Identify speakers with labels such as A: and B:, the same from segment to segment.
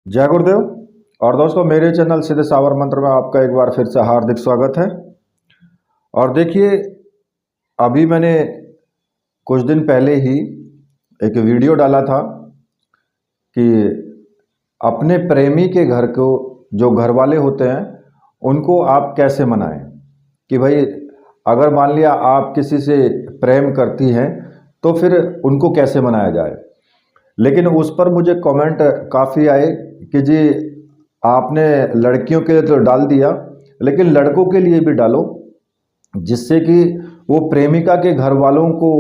A: जय गुरुदेव। और दोस्तों, मेरे चैनल सीधे सावर मंत्र में आपका एक बार फिर से हार्दिक स्वागत है। और देखिए, अभी मैंने कुछ दिन पहले ही एक वीडियो डाला था कि अपने प्रेमी के घर को जो घर वाले होते हैं उनको आप कैसे मनाएं। कि भाई, अगर मान लिया आप किसी से प्रेम करती हैं तो फिर उनको कैसे मनाया जाए। लेकिन उस पर मुझे कमेंट काफ़ी आए कि जी, आपने लड़कियों के लिए तो डाल दिया, लेकिन लड़कों के लिए भी डालो, जिससे कि वो प्रेमिका के घर वालों को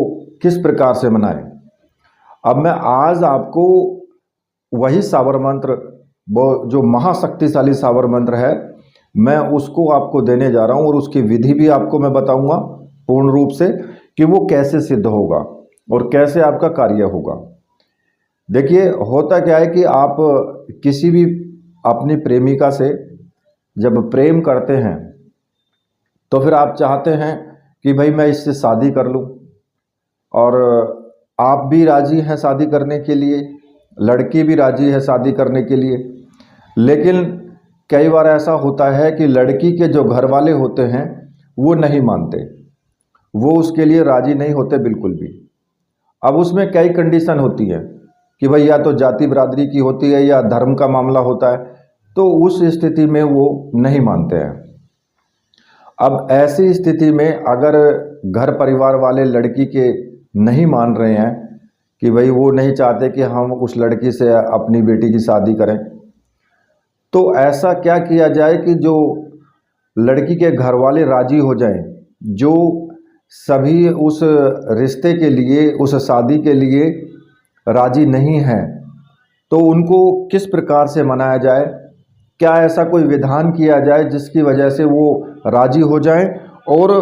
A: किस प्रकार से मनाए। अब मैं आज आपको वही सावर मंत्र, वो जो महाशक्तिशाली सावर मंत्र है, मैं उसको आपको देने जा रहा हूँ और उसकी विधि भी आपको मैं बताऊंगा पूर्ण रूप से कि वो कैसे सिद्ध होगा और कैसे आपका कार्य होगा। देखिए, होता क्या है कि आप किसी भी अपनी प्रेमिका से जब प्रेम करते हैं तो फिर आप चाहते हैं कि भाई मैं इससे शादी कर लूं, और आप भी राजी हैं शादी करने के लिए, लड़की भी राजी है शादी करने के लिए। लेकिन कई बार ऐसा होता है कि लड़की के जो घर वाले होते हैं वो नहीं मानते, वो उसके लिए राजी नहीं होते बिल्कुल भी। अब उसमें कई कंडीशन होती है कि भाई, या तो जाति बिरादरी की होती है या धर्म का मामला होता है, तो उस स्थिति में वो नहीं मानते हैं। अब ऐसी स्थिति में अगर घर परिवार वाले लड़की के नहीं मान रहे हैं कि भाई वो नहीं चाहते कि हम उस लड़की से अपनी बेटी की शादी करें, तो ऐसा क्या किया जाए कि जो लड़की के घर वाले राजी हो जाएं, जो सभी उस रिश्ते के लिए, उस शादी के लिए राजी नहीं हैं, तो उनको किस प्रकार से मनाया जाए। क्या ऐसा कोई विधान किया जाए जिसकी वजह से वो राजी हो जाएं और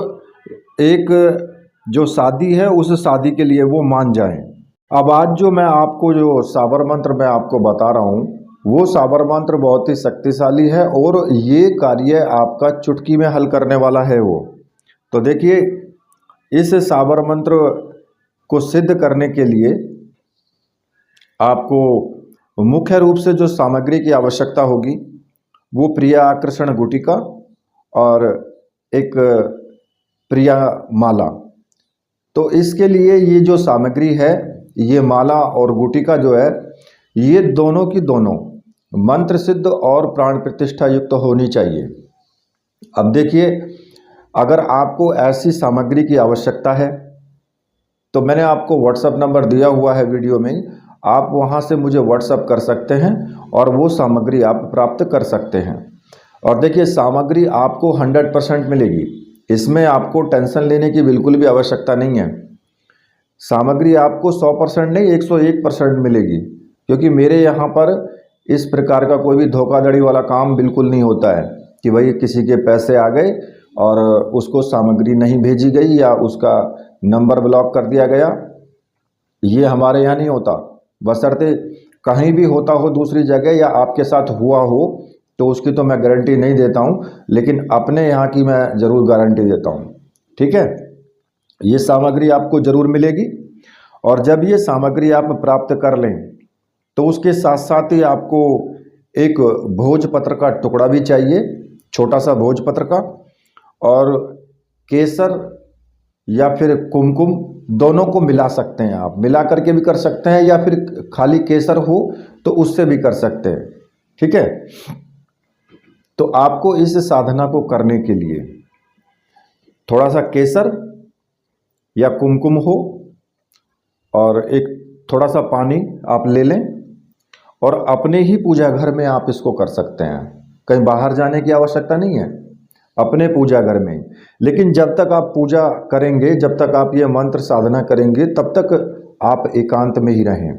A: एक जो शादी है उस शादी के लिए वो मान जाएं। अब आज जो मैं आपको जो साबर मंत्र मैं आपको बता रहा हूँ, वो साबर मंत्र बहुत ही शक्तिशाली है और ये कार्य आपका चुटकी में हल करने वाला है वो। तो देखिए, इस साबर मंत्र को सिद्ध करने के लिए आपको मुख्य रूप से जो सामग्री की आवश्यकता होगी वो प्रिया आकर्षण गुटिका और एक प्रिया माला। तो इसके लिए ये जो सामग्री है, ये माला और गुटिका जो है, ये दोनों की दोनों मंत्र सिद्ध और प्राण प्रतिष्ठा युक्त होनी चाहिए। अब देखिए, अगर आपको ऐसी सामग्री की आवश्यकता है तो मैंने आपको व्हाट्सएप नंबर दिया हुआ है वीडियो में, आप वहां से मुझे व्हाट्सएप कर सकते हैं और वो सामग्री आप प्राप्त कर सकते हैं। और देखिए, सामग्री आपको 100% मिलेगी, इसमें आपको टेंशन लेने की बिल्कुल भी आवश्यकता नहीं है। सामग्री आपको 100% नहीं, 101% मिलेगी, क्योंकि मेरे यहाँ पर इस प्रकार का कोई भी धोखाधड़ी वाला काम बिल्कुल नहीं होता है कि भाई किसी के पैसे आ गए और उसको सामग्री नहीं भेजी गई या उसका नंबर ब्लॉक कर दिया गया। ये हमारे यहाँ नहीं होता। बशर्ते कहीं भी होता हो दूसरी जगह या आपके साथ हुआ हो तो उसकी तो मैं गारंटी नहीं देता हूँ, लेकिन अपने यहाँ की मैं ज़रूर गारंटी देता हूँ। ठीक है, ये सामग्री आपको ज़रूर मिलेगी। और जब ये सामग्री आप प्राप्त कर लें तो उसके साथ साथ ही आपको एक भोजपत्र का टुकड़ा भी चाहिए, छोटा सा भोजपत्र का, और केसर या फिर कुमकुम, दोनों को मिला सकते हैं आप, मिला करके भी कर सकते हैं या फिर खाली केसर हो तो उससे भी कर सकते हैं। ठीक है, तो आपको इस साधना को करने के लिए थोड़ा सा केसर या कुमकुम हो और एक थोड़ा सा पानी आप ले लें, और अपने ही पूजा घर में आप इसको कर सकते हैं। कहीं बाहर जाने की आवश्यकता नहीं है, अपने पूजा घर में। लेकिन जब तक आप पूजा करेंगे, जब तक आप ये मंत्र साधना करेंगे, तब तक आप एकांत में ही रहें।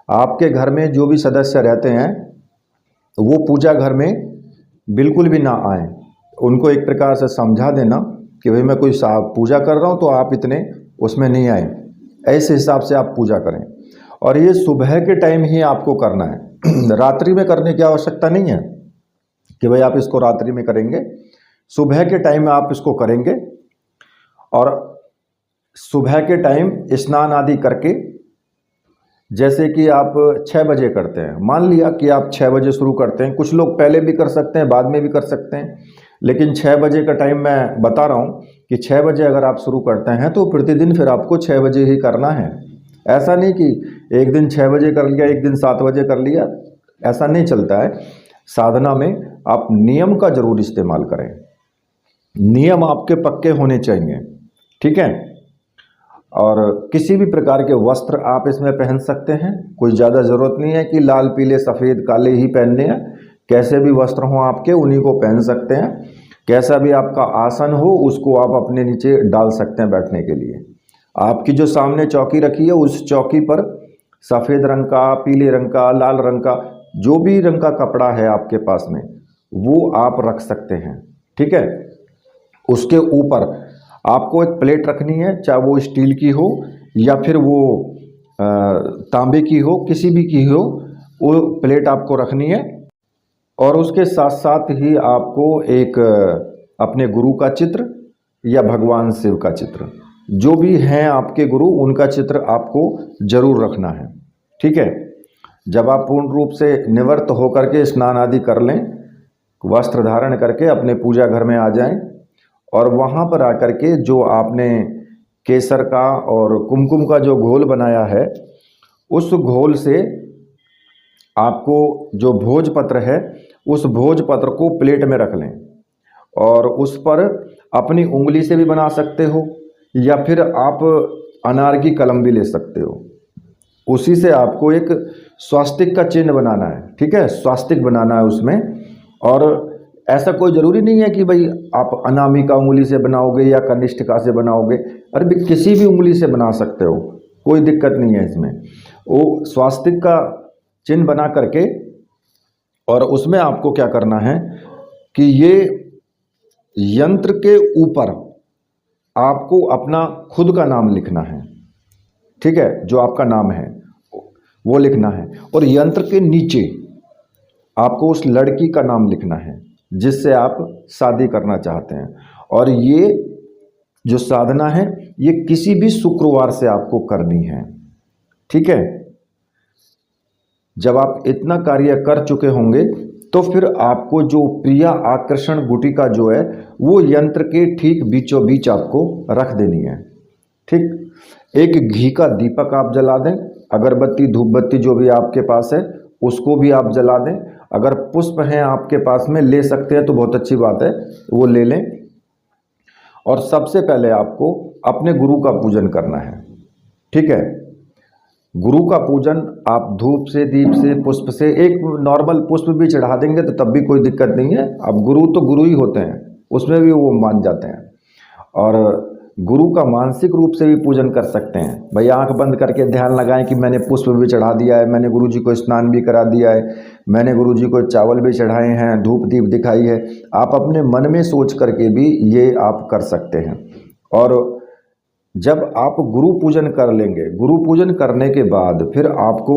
A: आपके घर में जो भी सदस्य रहते हैं वो पूजा घर में बिल्कुल भी ना आए। उनको एक प्रकार से समझा देना कि भाई मैं कोई पूजा कर रहा हूँ तो आप इतने उसमें नहीं आए, ऐसे हिसाब से आप पूजा करें। और ये सुबह के टाइम ही आपको करना है, रात्रि में करने की आवश्यकता नहीं है कि भाई आप इसको रात्रि में करेंगे। सुबह के टाइम में आप इसको करेंगे और सुबह के टाइम स्नान आदि करके जैसे कि आप 6 बजे करते हैं, मान लिया कि आप 6 बजे शुरू करते हैं, कुछ लोग पहले भी कर सकते हैं, बाद में भी कर सकते हैं, लेकिन 6 बजे का टाइम मैं बता रहा हूँ कि 6 बजे अगर आप शुरू करते हैं तो प्रतिदिन फिर आपको 6 बजे ही करना है। ऐसा नहीं कि एक दिन 6 बजे कर लिया, एक दिन 7 बजे कर लिया, ऐसा नहीं चलता है। साधना में आप नियम का जरूर इस्तेमाल करें, नियम आपके पक्के होने चाहिए, ठीक है। और किसी भी प्रकार के वस्त्र आप इसमें पहन सकते हैं, कोई ज़्यादा ज़रूरत नहीं है कि लाल पीले सफ़ेद काले ही पहनने हैं। कैसे भी वस्त्र हों आपके, उन्हीं को पहन सकते हैं। कैसा भी आपका आसन हो उसको आप अपने नीचे डाल सकते हैं बैठने के लिए। आपकी जो सामने चौकी रखी है उस चौकी पर सफ़ेद रंग का, पीले रंग का, लाल रंग का, जो भी रंग का कपड़ा है आपके पास में वो आप रख सकते हैं, ठीक है। उसके ऊपर आपको एक प्लेट रखनी है, चाहे वो स्टील की हो या फिर वो तांबे की हो, किसी भी की हो, वो प्लेट आपको रखनी है। और उसके साथ साथ ही आपको एक अपने गुरु का चित्र या भगवान शिव का चित्र, जो भी हैं आपके गुरु, उनका चित्र आपको जरूर रखना है, ठीक है। जब आप पूर्ण रूप से निवृत्त होकर के स्नान आदि कर लें, वस्त्र धारण करके अपने पूजा घर में आ जाएं और वहाँ पर आकर के जो आपने केसर का और कुमकुम का जो घोल बनाया है, उस घोल से आपको जो भोजपत्र है उस भोजपत्र को प्लेट में रख लें और उस पर अपनी उंगली से भी बना सकते हो या फिर आप अनार की कलम भी ले सकते हो। उसी से आपको एक स्वास्तिक का चिन्ह बनाना है, ठीक है, स्वास्तिक बनाना है उसमें। और ऐसा कोई ज़रूरी नहीं है कि भाई आप अनामिका उंगली से बनाओगे या कनिष्ठिका से बनाओगे, अरे भी किसी भी उंगली से बना सकते हो, कोई दिक्कत नहीं है इसमें। वो स्वास्तिक का चिन्ह बना करके और उसमें आपको क्या करना है कि ये यंत्र के ऊपर आपको अपना खुद का नाम लिखना है, ठीक है, जो आपका नाम है वो लिखना है। और यंत्र के नीचे आपको उस लड़की का नाम लिखना है जिससे आप शादी करना चाहते हैं। और ये जो साधना है ये किसी भी शुक्रवार से आपको करनी है, ठीक है। जब आप इतना कार्य कर चुके होंगे तो फिर आपको जो प्रिया आकर्षण गुटिका जो है वो यंत्र के ठीक बीचों बीच आपको रख देनी है, ठीक। एक घी का दीपक आप जला दें, अगरबत्ती धूपबत्ती जो भी आपके पास है उसको भी आप जला दें। अगर पुष्प हैं आपके पास में ले सकते हैं तो बहुत अच्छी बात है, वो ले लें। और सबसे पहले आपको अपने गुरु का पूजन करना है, ठीक है। गुरु का पूजन आप धूप से, दीप से, पुष्प से, एक नॉर्मल पुष्प भी चढ़ा देंगे तो तब भी कोई दिक्कत नहीं है। अब गुरु तो गुरु ही होते हैं, उसमें भी वो मान जाते हैं। और गुरु का मानसिक रूप से भी पूजन कर सकते हैं। भाई आंख बंद करके ध्यान लगाएं कि मैंने पुष्प भी चढ़ा दिया है, मैंने गुरु जी को स्नान भी करा दिया है, मैंने गुरु जी को चावल भी चढ़ाए हैं, धूप दीप दिखाई है। आप अपने मन में सोच करके भी ये आप कर सकते हैं। और जब आप गुरु पूजन कर लेंगे, गुरु पूजन करने के बाद फिर आपको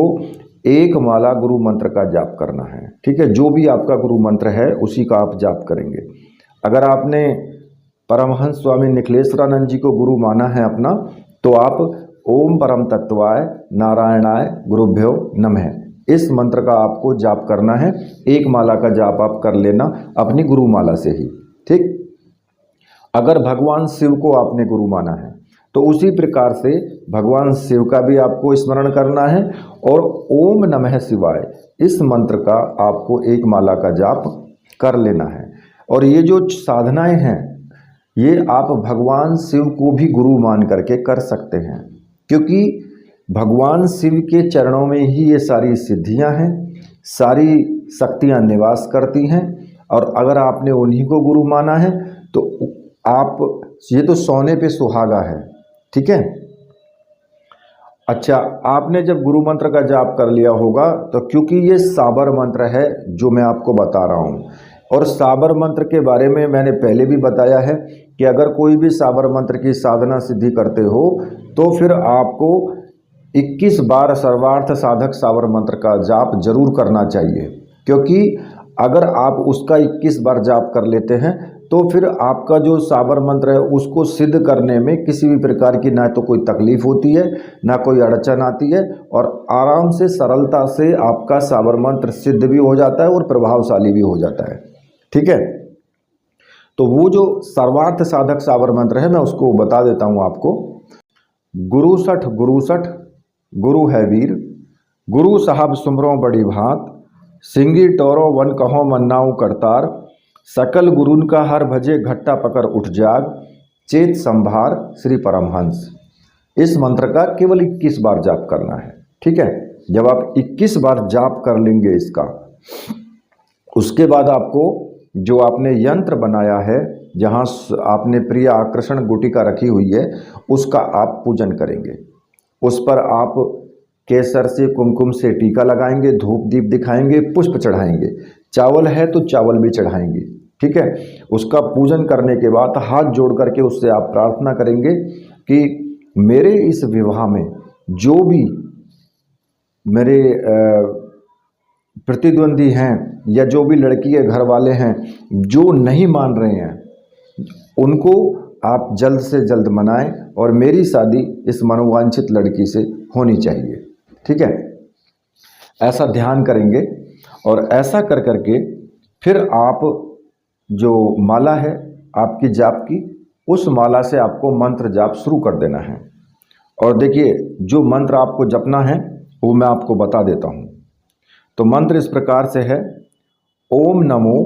A: एक माला गुरु मंत्र का जाप करना है, ठीक है। जो भी आपका गुरु मंत्र है उसी का आप जाप करेंगे। अगर आपने परमहंस स्वामी निखिलेश्वरानंद जी को गुरु माना है अपना, तो आप ओम परम तत्वाय नारायणाय गुरुभ्यो नमः इस मंत्र का आपको जाप करना है। एक माला का जाप आप कर लेना अपनी गुरु माला से ही, ठीक। अगर भगवान शिव को आपने गुरु माना है तो उसी प्रकार से भगवान शिव का भी आपको स्मरण करना है और ओम नमः शिवाय इस मंत्र का आपको एक माला का जाप कर लेना है। और ये जो साधनाएं हैं ये आप भगवान शिव को भी गुरु मान करके कर सकते हैं, क्योंकि भगवान शिव के चरणों में ही ये सारी सिद्धियां हैं, सारी शक्तियां निवास करती हैं। और अगर आपने उन्हीं को गुरु माना है तो आप, ये तो सोने पे सुहागा है, ठीक है। अच्छा, आपने जब गुरु मंत्र का जाप कर लिया होगा तो क्योंकि ये साबर मंत्र है जो मैं आपको बता रहा हूँ, और साबर मंत्र के बारे में मैंने पहले भी बताया है कि अगर कोई भी साबर मंत्र की साधना सिद्धि करते हो तो फिर आपको 21 बार सर्वार्थ साधक साबर मंत्र का जाप जरूर करना चाहिए। क्योंकि अगर आप उसका 21 बार जाप कर लेते हैं तो फिर आपका जो साबर मंत्र है उसको सिद्ध करने में किसी भी प्रकार की ना तो कोई तकलीफ होती है, ना कोई अड़चन आती है, और आराम से सरलता से आपका साबर मंत्र सिद्ध भी हो जाता है और प्रभावशाली भी हो जाता है। ठीक है, तो वो जो सर्वार्थ साधक साबर मंत्र है मैं उसको बता देता हूँ आपको। गुरु सठ गुरु है वीर, गुरु साहब सुमरो बड़ी भात, सिंगी टोरो वन कहो मन्नाऊ करतार, सकल गुरुन का हर भजे घट्टा पकड़ उठ जाग, चेत संभार श्री परमहंस। इस मंत्र का केवल 21 बार जाप करना है। ठीक है, जब आप 21 बार जाप कर लेंगे इसका, उसके बाद आपको जो आपने यंत्र बनाया है, जहाँ आपने प्रिय आकर्षण गुटिका रखी हुई है, उसका आप पूजन करेंगे। उस पर आप केसर से कुमकुम से टीका लगाएंगे, धूप दीप दिखाएंगे, पुष्प चढ़ाएंगे, चावल है तो चावल भी चढ़ाएंगे। ठीक है, उसका पूजन करने के बाद हाथ जोड़ करके उससे आप प्रार्थना करेंगे कि मेरे इस विवाह में जो भी मेरे प्रतिद्वंदी हैं या जो भी लड़की के घर वाले हैं जो नहीं मान रहे हैं, उनको आप जल्द से जल्द मनाएं और मेरी शादी इस मनोवांछित लड़की से होनी चाहिए। ठीक है, ऐसा ध्यान करेंगे और ऐसा कर करके फिर आप जो माला है आपकी जाप की, उस माला से आपको मंत्र जाप शुरू कर देना है। और देखिए, जो मंत्र आपको जपना है वो मैं आपको बता देता हूँ। तो मंत्र इस प्रकार से है, ओम नमो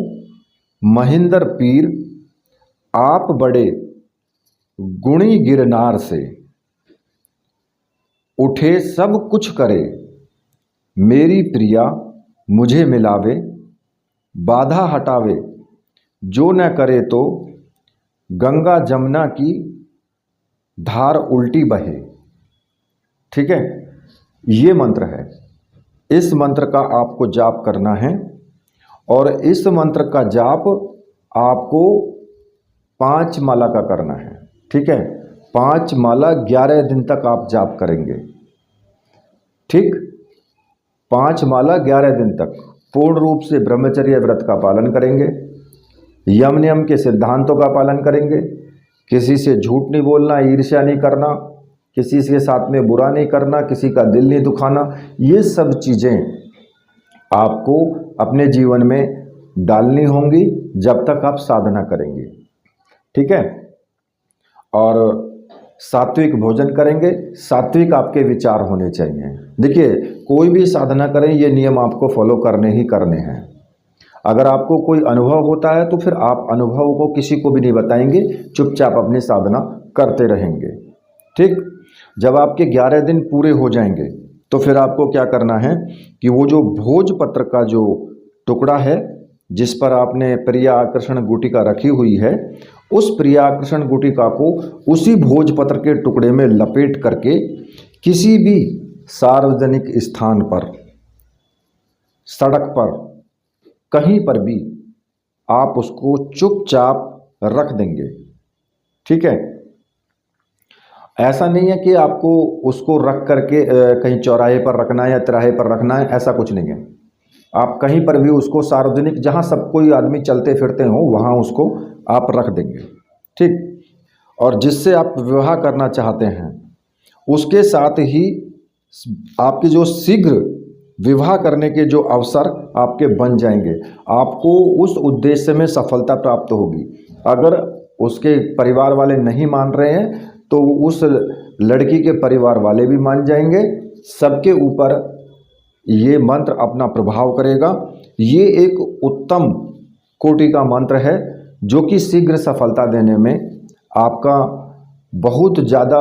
A: महेंद्र पीर, आप बड़े गुणी गिरनार से, उठे सब कुछ करे, मेरी प्रिया मुझे मिलावे, बाधा हटावे, जो न करे तो गंगा जमुना की धार उल्टी बहे। ठीक है, ये मंत्र है। इस मंत्र का आपको जाप करना है और इस मंत्र का जाप आपको 5 माला का करना है। ठीक है, 5 माला 11 दिन तक आप जाप करेंगे। ठीक, 5 माला 11 दिन तक पूर्ण रूप से ब्रह्मचर्य व्रत का पालन करेंगे, यम नियम के सिद्धांतों का पालन करेंगे, किसी से झूठ नहीं बोलना, ईर्ष्या नहीं करना, किसी के साथ में बुरा नहीं करना, किसी का दिल नहीं दुखाना। ये सब चीज़ें आपको अपने जीवन में डालनी होंगी जब तक आप साधना करेंगे। ठीक है, और सात्विक भोजन करेंगे, सात्विक आपके विचार होने चाहिए। देखिए, कोई भी साधना करें ये नियम आपको फॉलो करने ही करने हैं। अगर आपको कोई अनुभव होता है तो फिर आप अनुभव को किसी को भी नहीं बताएंगे, चुपचाप अपनी साधना करते रहेंगे। ठीक, जब आपके 11 दिन पूरे हो जाएंगे तो फिर आपको क्या करना है कि वो जो भोजपत्र का जो टुकड़ा है जिस पर आपने प्रिय आकर्षण गुटिका रखी हुई है, उस प्रिय आकर्षण गुटिका को उसी भोजपत्र के टुकड़े में लपेट करके किसी भी सार्वजनिक स्थान पर, सड़क पर, कहीं पर भी आप उसको चुपचाप रख देंगे। ठीक है, ऐसा नहीं है कि आपको उसको रख करके कहीं चौराहे पर रखना है या तिराहे पर रखना है, ऐसा कुछ नहीं है। आप कहीं पर भी उसको सार्वजनिक, जहाँ सब कोई आदमी चलते फिरते हो वहाँ उसको आप रख देंगे। ठीक, और जिससे आप विवाह करना चाहते हैं उसके साथ ही आपकी जो शीघ्र विवाह करने के जो अवसर आपके बन जाएंगे, आपको उस उद्देश्य में सफलता प्राप्त होगी। अगर उसके परिवार वाले नहीं मान रहे हैं तो उस लड़की के परिवार वाले भी मान जाएंगे, सबके ऊपर ये मंत्र अपना प्रभाव करेगा। ये एक उत्तम कोटि का मंत्र है जो कि शीघ्र सफलता देने में आपका बहुत ज़्यादा,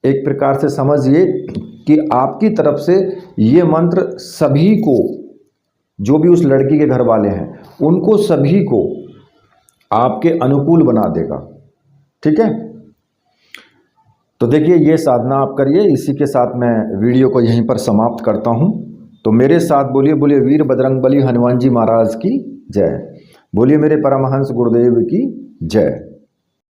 A: एक प्रकार से समझिए कि आपकी तरफ से ये मंत्र सभी को, जो भी उस लड़की के घर वाले हैं उनको सभी को आपके अनुकूल बना देगा। ठीक है, तो देखिए ये साधना आप करिए। इसी के साथ मैं वीडियो को यहीं पर समाप्त करता हूं। तो मेरे साथ बोलिए, बोलिए वीर बजरंगबली हनुमान जी महाराज की जय, बोलिए मेरे परमहंस गुरुदेव की जय।